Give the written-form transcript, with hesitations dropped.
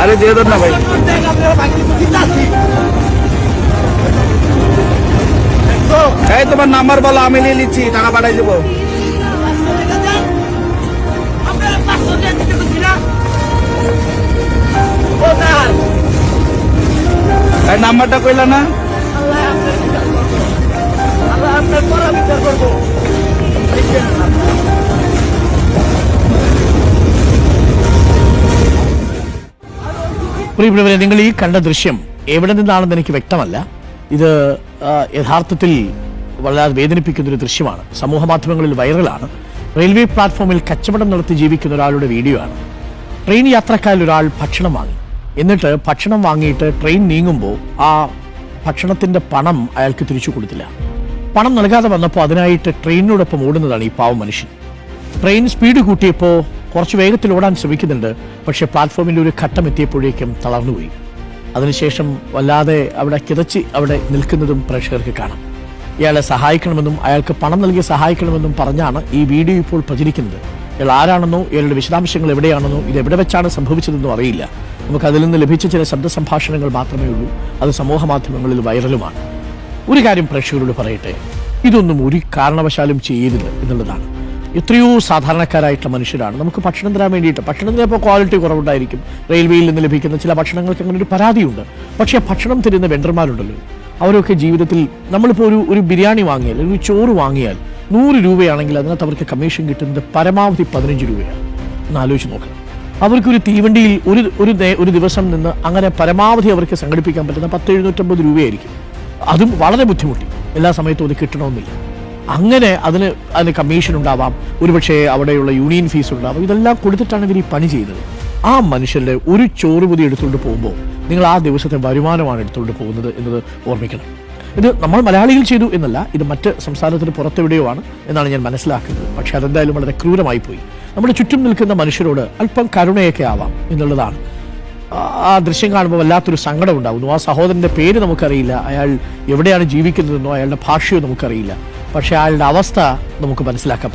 আরে দিয়ে দেন না ভাই, এই তোমার নাম্বার বলো, আমি নিয়ে নিচ্ছি, টাকা পাঠাই দেবো। নাম্বারটা কইলা না? പ്രിയപ്പെട്ടവരെ, നിങ്ങൾ ഈ കണ്ട ദൃശ്യം എവിടെ നിന്നാണെന്ന് എനിക്ക് വ്യക്തമല്ല. ഇത് യഥാർത്ഥത്തിൽ വളരെ വേദനിപ്പിക്കുന്നൊരു ദൃശ്യമാണ്. സമൂഹ മാധ്യമങ്ങളിൽ വൈറലാണ്. റെയിൽവേ പ്ലാറ്റ്ഫോമിൽ കച്ചവടം നടത്തി ജീവിക്കുന്ന ഒരാളുടെ വീഡിയോ ആണ്. ട്രെയിൻ യാത്രക്കാരിൽ ഒരാൾ ഭക്ഷണം വാങ്ങി. എന്നിട്ട് ഭക്ഷണം വാങ്ങിയിട്ട് ട്രെയിൻ നീങ്ങുമ്പോൾ ആ ഭക്ഷണത്തിന്റെ പണം അയാൾക്ക് തിരിച്ചു കൊടുത്തില്ല. പണം നൽകാതെ വന്നപ്പോൾ അതിനായിട്ട് ട്രെയിനിനോടൊപ്പം ഓടുന്നതാണ് ഈ പാവം മനുഷ്യൻ. ട്രെയിൻ സ്പീഡ് കൂട്ടിയപ്പോൾ കുറച്ച് വേഗത്തിൽ ഓടാൻ ശ്രമിക്കുന്നുണ്ട്. പക്ഷേ പ്ലാറ്റ്ഫോമിൻ്റെ ഒരു ഘട്ടം എത്തിയപ്പോഴേക്കും തളർന്നുപോയി. അതിനുശേഷം വല്ലാതെ അവിടെ കിതച്ച് അവിടെ നിൽക്കുന്നതും പ്രേക്ഷകർക്ക് കാണാം. ഇയാളെ സഹായിക്കണമെന്നും അയാൾക്ക് പണം നൽകി സഹായിക്കണമെന്നും പറഞ്ഞാണ് ഈ വീഡിയോ ഇപ്പോൾ പ്രചരിക്കുന്നത്. ഇയാൾ ആരാണെന്നോ ഇയാളുടെ വിശദാംശങ്ങൾ എവിടെയാണെന്നോ ഇത് എവിടെ വെച്ചാണ് സംഭവിച്ചതെന്നോ അറിയില്ല. നമുക്ക് അതിൽ നിന്ന് ലഭിച്ച ചില ശബ്ദ സംഭാഷണങ്ങൾ മാത്രമേ ഉള്ളൂ. അത് സമൂഹ മാധ്യമങ്ങളിൽ വൈറലുമാണ്. ഒരു കാര്യം പ്രേക്ഷകരോട് പറയട്ടെ, ഇതൊന്നും ഒരു കാരണവശാലും ചെയ്യരുത് എന്നുള്ളതാണ്. എത്രയോ സാധാരണക്കാരായിട്ടുള്ള മനുഷ്യരാണ്. നമുക്ക് ഭക്ഷണം തരാൻ വേണ്ടിയിട്ട്, ഭക്ഷണം തരുമ്പോൾ ക്വാളിറ്റി കുറവുണ്ടായിരിക്കും. റെയിൽവേയിൽ നിന്ന് ലഭിക്കുന്ന ചില ഭക്ഷണങ്ങൾക്ക് അങ്ങനെ ഒരു പരാതിയുണ്ട്. പക്ഷേ ഭക്ഷണം തരുന്ന വെണ്ടർമാരുണ്ടല്ലോ, അവരൊക്കെ ജീവിതത്തിൽ നമ്മളിപ്പോൾ ഒരു ബിരിയാണി വാങ്ങിയാൽ, ഒരു ചോറ് വാങ്ങിയാൽ 100 രൂപയാണെങ്കിൽ അതിനകത്ത് അവർക്ക് കമ്മീഷൻ കിട്ടുന്നത് പരമാവധി 15 രൂപയാണ്. ഒന്ന് ആലോചിച്ച് നോക്കണം. അവർക്കൊരു തീവണ്ടിയിൽ ഒരു ദിവസം നിന്ന് അങ്ങനെ പരമാവധി അവർക്ക് സംഘടിപ്പിക്കാൻ പറ്റുന്ന 10-750 രൂപയായിരിക്കും. അതും വളരെ ബുദ്ധിമുട്ടി, എല്ലാ സമയത്തും അത് കിട്ടണമെന്നില്ല. അങ്ങനെ അതിന് കമ്മീഷൻ ഉണ്ടാവാം, ഒരുപക്ഷെ അവിടെയുള്ള യൂണിയൻ ഫീസ് ഉണ്ടാവാം. ഇതെല്ലാം കൊടുത്തിട്ടാണ് ഇവർ ഈ പണി ചെയ്തത്. ആ മനുഷ്യരുടെ ഒരു ചോറ് പൊതി എടുത്തുകൊണ്ട് പോകുമ്പോൾ നിങ്ങൾ ആ ദിവസത്തെ വരുമാനമാണ് എടുത്തുകൊണ്ട് പോകുന്നത് എന്നത് ഓർമ്മിക്കണം. ഇത് നമ്മൾ മലയാളികൾ ചെയ്തു എന്നല്ല, ഇത് മറ്റ് സംസ്ഥാനത്തിന് പുറത്തെവിടെയോ ആണ് എന്നാണ് ഞാൻ മനസ്സിലാക്കുന്നത്. പക്ഷെ അതെന്തായാലും വളരെ ക്രൂരമായി പോയി. നമ്മുടെ ചുറ്റും നിൽക്കുന്ന മനുഷ്യരോട് അല്പം കരുണയൊക്കെ ആവാം എന്നുള്ളതാണ്. ആ ദൃശ്യം കാണുമ്പോൾ വല്ലാത്തൊരു സങ്കടം ഉണ്ടാകുന്നു. ആ സഹോദരൻ്റെ പേര് നമുക്കറിയില്ല, അയാൾ എവിടെയാണ് ജീവിക്കുന്നതെന്നോ അയാളുടെ ഭാഷയോ നമുക്കറിയില്ല. പക്ഷേ അയാളുടെ അവസ്ഥ നമുക്ക് മനസ്സിലാക്കാം.